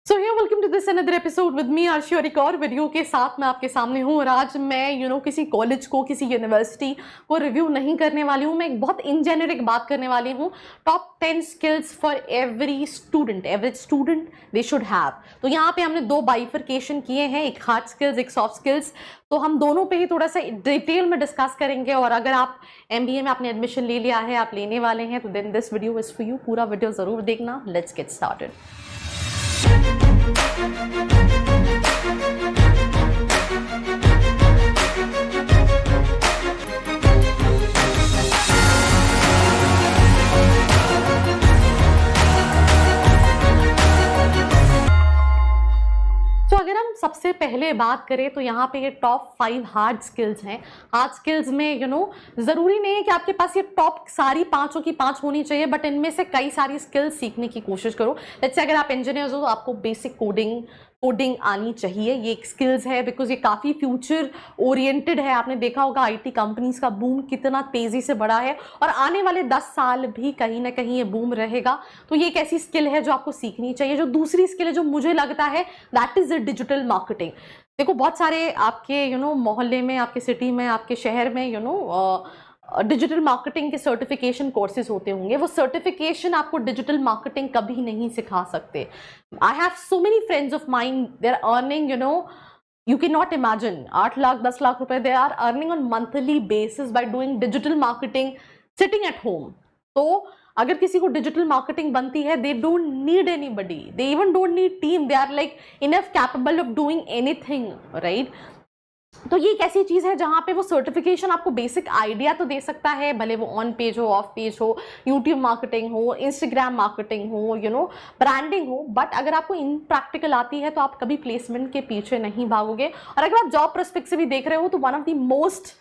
So here welcome to this another episode with me Arshi और एक और वीडियो के साथ मैं आपके सामने हूँ। और आज मैं किसी कॉलेज को, किसी यूनिवर्सिटी को रिव्यू नहीं करने वाली हूँ। मैं एक बहुत इन जेनेरिक बात करने वाली हूँ। Top 10 skills for every student, average student they should have. तो यहाँ पे हमने दो बाइफर्केशन किए हैं, एक हार्ड स्किल्स, एक सॉफ्ट स्किल्स। तो हम दोनों पे ही थोड़ा सा डिटेल में डिस्कस करेंगे। और अगर आप MBA में आपने एडमिशन ले लिया है, आप लेने वाले हैं, तो then this video is for you. पूरा वीडियो जरूर देखना। Let's get started. तो अगर हम सबसे पहले बात करें तो यहाँ पे ये टॉप 5 हार्ड स्किल्स हैं। हार्ड स्किल्स में जरूरी नहीं है कि आपके पास ये टॉप सारी पांचों की पांच होनी चाहिए, बट इनमें से कई सारी स्किल्स सीखने की कोशिश करो। जैसे अगर आप इंजीनियर्स हो तो आपको बेसिक कोडिंग आनी चाहिए। ये एक स्किल्स है बिकॉज ये काफ़ी फ्यूचर ओरिएंटेड है। आपने देखा होगा IT कंपनीज का बूम कितना तेज़ी से बढ़ा है और आने वाले 10 साल भी कहीं ना कहीं ये बूम रहेगा। तो ये एक ऐसी स्किल है जो आपको सीखनी चाहिए। जो दूसरी स्किल है जो मुझे लगता है दैट इज़ डिजिटल मार्केटिंग। देखो बहुत सारे आपके मोहल्ले में, आपके सिटी में, आपके शहर में डिजिटल मार्केटिंग के सर्टिफिकेशन कोर्सेज होते होंगे। वो सर्टिफिकेशन आपको डिजिटल मार्केटिंग कभी नहीं सिखा सकते। I have so many friends of mine, they are earning you cannot imagine 8 lakh 10 lakh रुपए they are earning on monthly basis by doing digital marketing sitting at home। तो अगर किसी को डिजिटल मार्केटिंग बनती है, they don't need anybody, they even don't need team, they are like enough capable of doing anything, right? तो ये एक ऐसी चीज़ है जहाँ पे वो सर्टिफिकेशन आपको बेसिक आइडिया तो दे सकता है, भले वो ऑन पेज हो, ऑफ पेज हो, यूट्यूब मार्केटिंग हो, इंस्टाग्राम मार्केटिंग हो, ब्रांडिंग हो, बट अगर आपको इन प्रैक्टिकल आती है तो आप कभी प्लेसमेंट के पीछे नहीं भागोगे। और अगर आप जॉब प्रोस्पेक्ट से भी देख रहे हो तो one of the most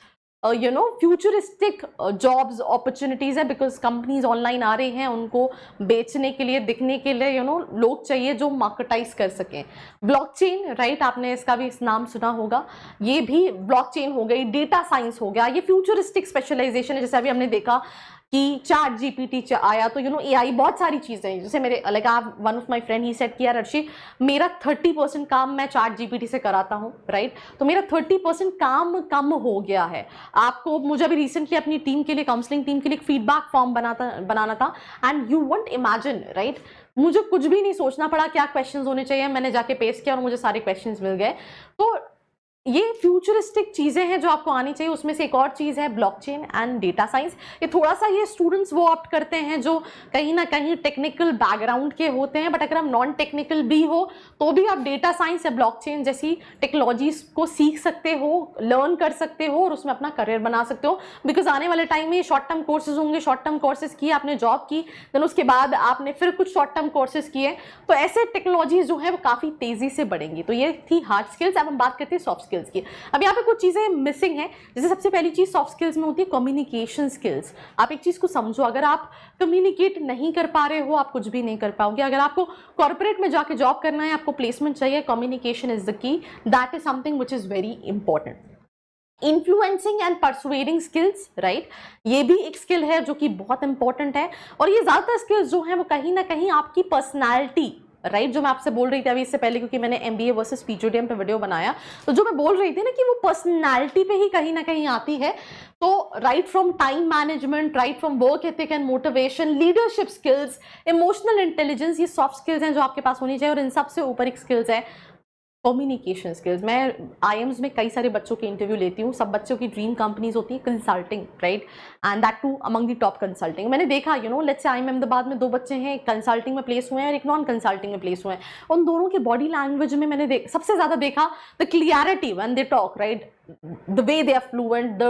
futuristic jobs opportunities है, बिकॉज कंपनीज ऑनलाइन आ रही हैं, उनको बेचने के लिए, दिखने के लिए लोग चाहिए जो मार्केटाइज कर सकें। ब्लॉकचेन, राइट, आपने इसका भी नाम सुना होगा। ये भी ब्लॉकचेन हो गई, डेटा साइंस हो गया, ये फ्यूचरिस्टिक स्पेशलाइजेशन है। जैसे अभी हमने देखा कि ChatGPT आया तो AI बहुत सारी चीज़ें हैं। जैसे मेरे one of my friend he said कि यार अर्शी, मेरा 30% काम मैं ChatGPT से कराता हूँ, राइट, तो मेरा 30% काम कम हो गया है। आपको मुझे अभी रिसेंटली अपनी टीम के लिए, काउंसलिंग टीम के लिए एक फीडबैक फॉर्म बनाना था, and you won't imagine, right, मुझे कुछ भी नहीं सोचना पड़ा क्या क्वेश्चंस होने चाहिए। मैंने जाके पेस्ट किया और मुझे सारे क्वेश्चंस मिल गए। तो ये फ्यूचरिस्टिक चीज़ें हैं जो आपको आनी चाहिए। उसमें से एक और चीज़ है ब्लॉकचेन एंड डेटा साइंस। ये थोड़ा सा ये स्टूडेंट्स वो ऑप्ट करते हैं जो कहीं ना कहीं टेक्निकल बैकग्राउंड के होते हैं, बट अगर आप नॉन टेक्निकल भी हो तो भी आप डेटा साइंस या ब्लॉकचेन जैसी टेक्नोलॉजीज को सीख सकते हो, लर्न कर सकते हो और उसमें अपना करियर बना सकते हो। बिकॉज आने वाले टाइम में शॉर्ट टर्म कोर्सेज होंगे। शॉर्ट टर्म कोर्सेज किए, आपने जॉब की, देन उसके बाद आपने फिर कुछ शॉर्ट टर्म कोर्सेज किए, तो ऐसे टेक्नोलॉजीज जो है वो काफ़ी तेज़ी से बढ़ेंगी। तो ये थी हार्ड स्किल्स। अब हम बात करते हैं सॉफ्ट स्किल्स की। अब यहाँ पे कुछ चीज़ें मिसिंग है। जैसे सबसे पहली चीज़ सॉफ्ट स्किल्स में होती है कम्युनिकेशन स्किल्स। आप एक चीज़ को समझो, अगर आप कम्युनिकेट नहीं कर पा रहे हो, आप कुछ भी नहीं कर पाओगे। अगर आपको कॉर्पोरेट में जाके जॉब करना है, आपको प्लेसमेंट चाहिए, communication is the key. That is something which is very important. Influencing and persuading skills, right, ये भी एक स्किल है जो कि बहुत इंपॉर्टेंट है। और ये ज़्यादातर स्किल्स जो हैं वो कहीं ना कहीं आपकी पर्सनैलिटी, राइट, जो मैं आपसे बोल रही थी अभी इससे पहले, क्योंकि मैंने MBA वर्सेस PGDM पे वीडियो बनाया, तो जो मैं बोल रही थी ना कि वो पर्सनैलिटी पे ही कहीं ना कहीं आती है। तो right from time management, right from work ethic and motivation, leadership skills, emotional intelligence, ये सॉफ्ट स्किल्स हैं जो आपके पास होनी चाहिए। और इन सबसे ऊपर एक स्किल्स है कम्युनिकेशन स्किल्स। मैं IIMs में कई सारे बच्चों के इंटरव्यू लेती हूँ। सब बच्चों की ड्रीम कंपनीज होती है consulting, right, and that too among the top consulting. मैंने देखा लेट्स से IIM अहमदाबाद में 2 बच्चे हैं, एक कंसल्टिंग में प्लेस हुए हैं और एक नॉन कंसल्टिंग में प्लेस हुए हैं। उन दोनों के बॉडी लैंग्वेज में मैंने सबसे ज़्यादा देखा the clarity when they talk, right, the way they are fluent, the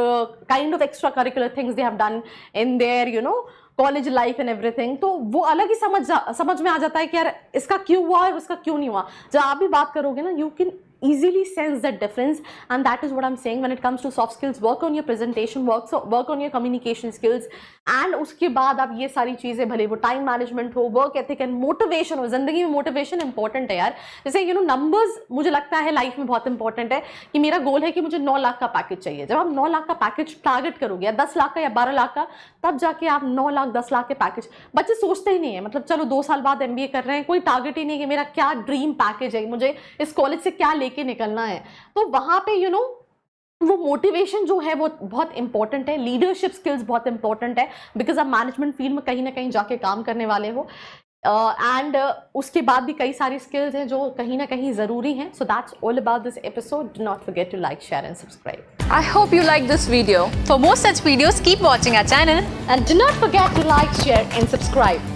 kind of extracurricular things they have done in their college life and everything. तो वो अलग ही समझ में आ जाता है कि यार इसका क्यों हुआ और उसका क्यों नहीं हुआ। जब आप भी बात करोगे ना, you can easily sense the difference, and that is what I'm saying when it comes to soft skills. Work on your presentation, work on your communication skills, and उसके बाद आप ये सारी चीज़ें, भले वो टाइम मैनेजमेंट हो, वर्क एथिक एंड मोटिवेशन हो. जिंदगी में मोटिवेशन इंपॉर्टेंट है यार. जैसे नंबर्स मुझे लगता है लाइफ में बहुत इंपॉर्टेंट है कि मेरा गोल है कि मुझे 9 लाख का पैकेज चाहिए. जब आप 9 लाख का पैकेज टारगेट करोगे, या 10 लाख का या 12 लाख का, तब जाके आप 9 लाख 10 लाख के पैकेज. बच्चे सोचते ही नहीं है, मतलब चलो 2 साल बाद MBA कर रहे हैं, कोई टारगेट ही नहीं कि मेरा क्या ड्रीम पैकेज है, मुझे इस कॉलेज से क्या लेके निकलना है. तो वहां पे वो मोटिवेशन जो है वो बहुत इंपॉर्टेंट है. लीडरशिप स्किल्स बहुत इंपॉर्टेंट है, बिकॉज आप मैनेजमेंट फील्ड में कहीं ना कहीं जाके काम करने वाले हो. एंड उसके बाद भी कई सारी स्किल्स हैं जो कहीं ना कहीं ज़रूरी हैं. So that's all about this episode. Do not forget to like, share and subscribe. I hope you like this video. For more such videos, keep watching our channel. And do not forget to like, share and subscribe.